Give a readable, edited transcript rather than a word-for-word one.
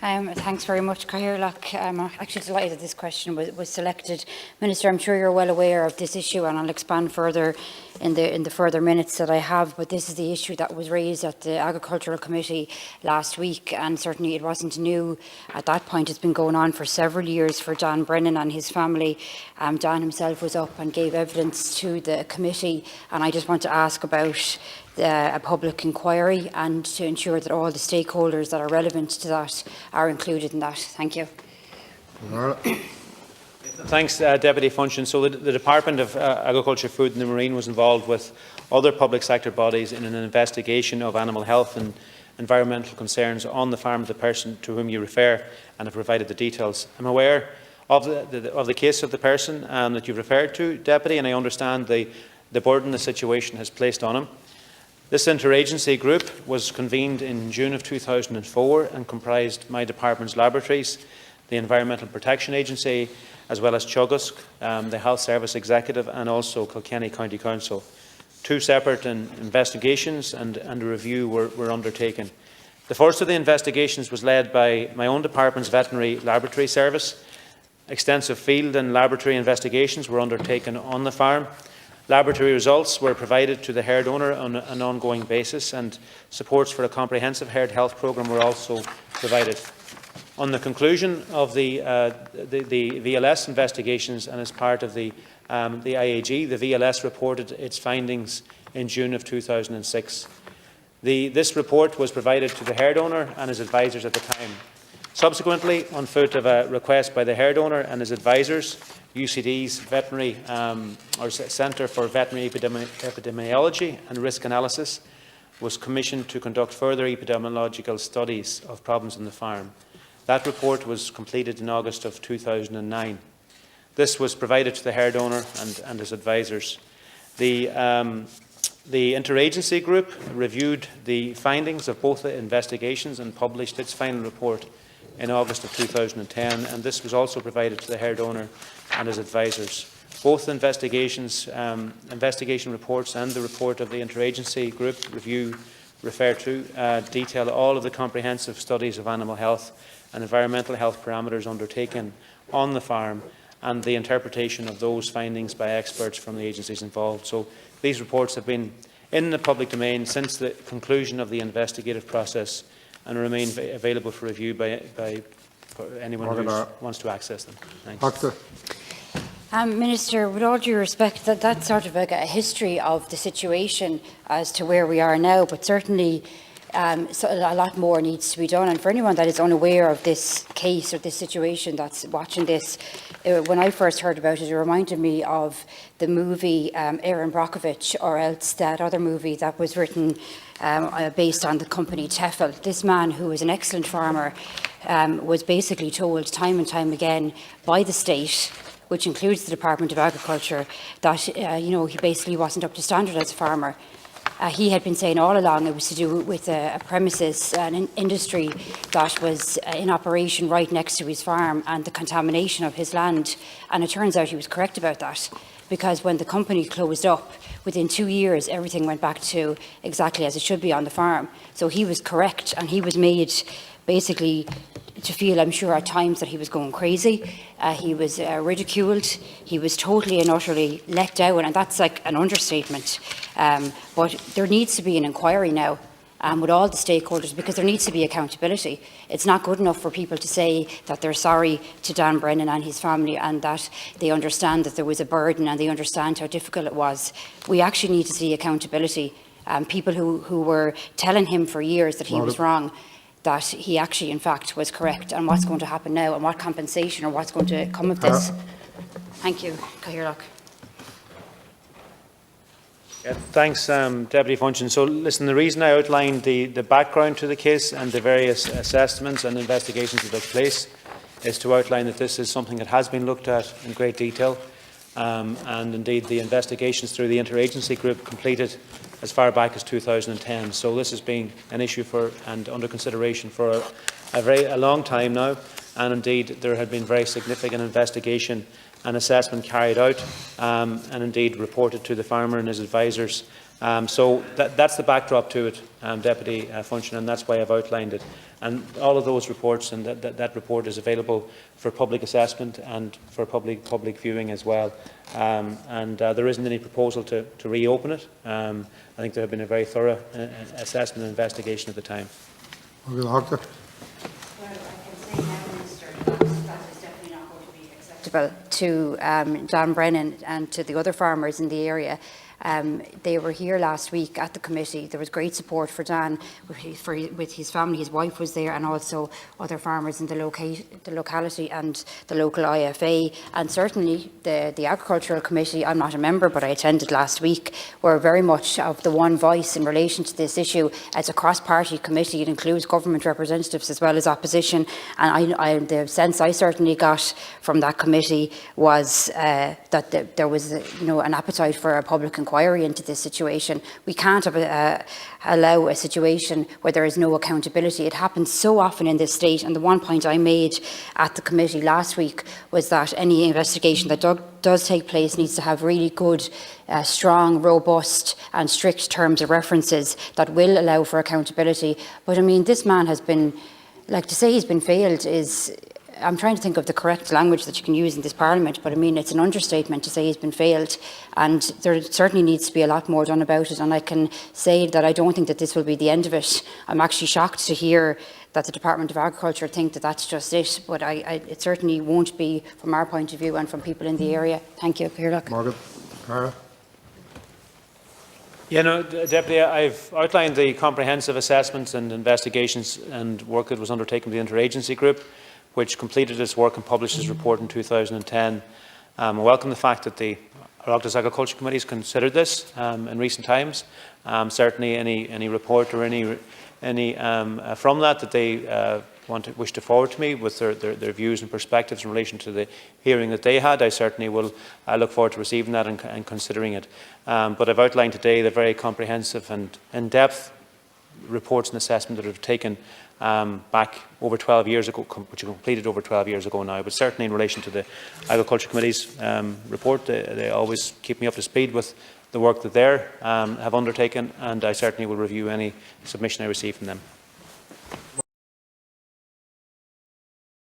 Thanks very much, Cathaoirleach. I'm actually delighted that this question was selected. Minister, I'm sure you're well aware of this issue, and I'll expand further in the further minutes that I have, but this is the issue that was raised at the Agricultural Committee last week, and certainly it wasn't new at that point. It's been going on for several years for Dan Brennan and his family. Dan himself was up and gave evidence to the committee, and I just want to ask about a public inquiry and to ensure that all the stakeholders that are relevant to that are included in that. Thank you. Thanks, Deputy Funchion. So the Department of Agriculture, Food and the Marine was involved with other public sector bodies in an investigation of animal health and environmental concerns on the farm of the person to whom you refer, and have provided the details. I'm aware of the case of the person that you've referred to, Deputy, and I understand the burden the situation has placed on him. This interagency group was convened in June of 2004 and comprised my department's laboratories, the Environmental Protection Agency, as well as Teagasc, the Health Service Executive, and also Kilkenny County Council. Two separate investigations and a review were undertaken. The first of the investigations was led by my own department's Veterinary Laboratory Service. Extensive field and laboratory investigations were undertaken on the farm. Laboratory results were provided to the herd owner on an ongoing basis, and supports for a comprehensive herd health programme were also provided. On the conclusion of the VLS investigations, and as part of the IAG, the VLS reported its findings in June of 2006. This report was provided to the herd owner and his advisers at the time. Subsequently, on foot of a request by the herd owner and his advisers, UCD's Veterinary Centre for Veterinary Epidemiology and Risk Analysis was commissioned to conduct further epidemiological studies of problems on the farm. That report was completed in August of 2009. This was provided to the herd owner and his advisers. The interagency group reviewed the findings of both the investigations and published its final report in August of 2010, and this was also provided to the herd owner and his advisers. Both investigation reports and the report of the interagency group review referred to detail all of the comprehensive studies of animal health and environmental health parameters undertaken on the farm, and the interpretation of those findings by experts from the agencies involved. So these reports have been in the public domain since the conclusion of the investigative process and remain available for review by anyone who wants to access them. Thanks. Minister, with all due respect, that's sort of like a history of the situation as to where we are now, but certainly so a lot more needs to be done. And for anyone that is unaware of this case or this situation that's watching this, when I first heard about it, it reminded me of the movie Erin Brockovich, or else that other movie that was written based on the company Tefel. This man, who was an excellent farmer, was basically told time and time again by the state, which includes the Department of Agriculture, that he basically wasn't up to standard as a farmer. He had been saying all along it was to do with a premises, an industry that was in operation right next to his farm and the contamination of his land. And it turns out he was correct about that, because when the company closed up, within 2 years, everything went back to exactly as it should be on the farm. So he was correct, and he was made basically to feel, I'm sure, at times that he was going crazy. He was ridiculed. He was totally and utterly let down, and that's like an understatement. But there needs to be an inquiry now with all the stakeholders, because there needs to be accountability. It's not good enough for people to say that they're sorry to Dan Brennan and his family, and that they understand that there was a burden and they understand how difficult it was. We actually need to see accountability. People who were telling him for years that he was wrong, that he actually, in fact, was correct, and what's going to happen now, and what compensation or what's going to come of this. Thank you, Cathaoirleach. Thanks, Deputy Funchion. So, listen, the reason I outlined the background to the case and the various assessments and investigations that took place is to outline that this is something that has been looked at in great detail, and indeed the investigations through the interagency group completed as far back as 2010. So this has been an issue and under consideration for a long time now, and indeed there had been very significant investigation and assessment carried out, and indeed reported to the farmer and his advisers So that's the backdrop to it, Deputy Funchion, and that's why I've outlined it. And all of those reports, and that report is available for public assessment and for public viewing as well. There isn't any proposal to reopen it. I think there had been a very thorough assessment and investigation at the time. Well, I can say now, Minister, that is definitely not going to be acceptable to Dan Brennan and to the other farmers in the area. They were here last week at the committee. There was great support for Dan with his family. His wife was there, and also other farmers in the locality and the local IFA, and certainly the Agricultural Committee. I'm not a member, but I attended last week. Were very much of the one voice in relation to this issue. It's a cross-party committee. It includes government representatives as well as opposition. And the sense I certainly got from that committee was that there was an appetite for a public inquiry into this situation. We can't allow a situation where there is no accountability. It happens so often in this state, and the one point I made at the committee last week was that any investigation that does take place needs to have really good, strong, robust and strict terms of references that will allow for accountability. But I mean, this man has been, like, to say he's been failed is, I'm trying to think of the correct language that you can use in this Parliament, but I mean, it's an understatement to say he's been failed, and there certainly needs to be a lot more done about it. And I can say that I don't think that this will be the end of it. I'm actually shocked to hear that the Department of Agriculture think that that's just it, but it certainly won't be from our point of view and from people in the area. Thank you, Ciarán. Margaret, Cara. Yeah, no, Deputy, I've outlined the comprehensive assessments and investigations and work that was undertaken by the interagency group, which completed its work and published its report in 2010. I welcome the fact that the Oireachtas Agriculture Committee has considered this in recent times. Certainly any report or any from that they wish to forward to me with their views and perspectives in relation to the hearing that they had, I certainly will look forward to receiving that and considering it. But I've outlined today the very comprehensive and in-depth reports and assessment that have taken back over 12 years ago, which are completed over 12 years ago now. But certainly in relation to the Agriculture Committee's report, they always keep me up to speed with the work that they have undertaken, and I certainly will review any submission I receive from them.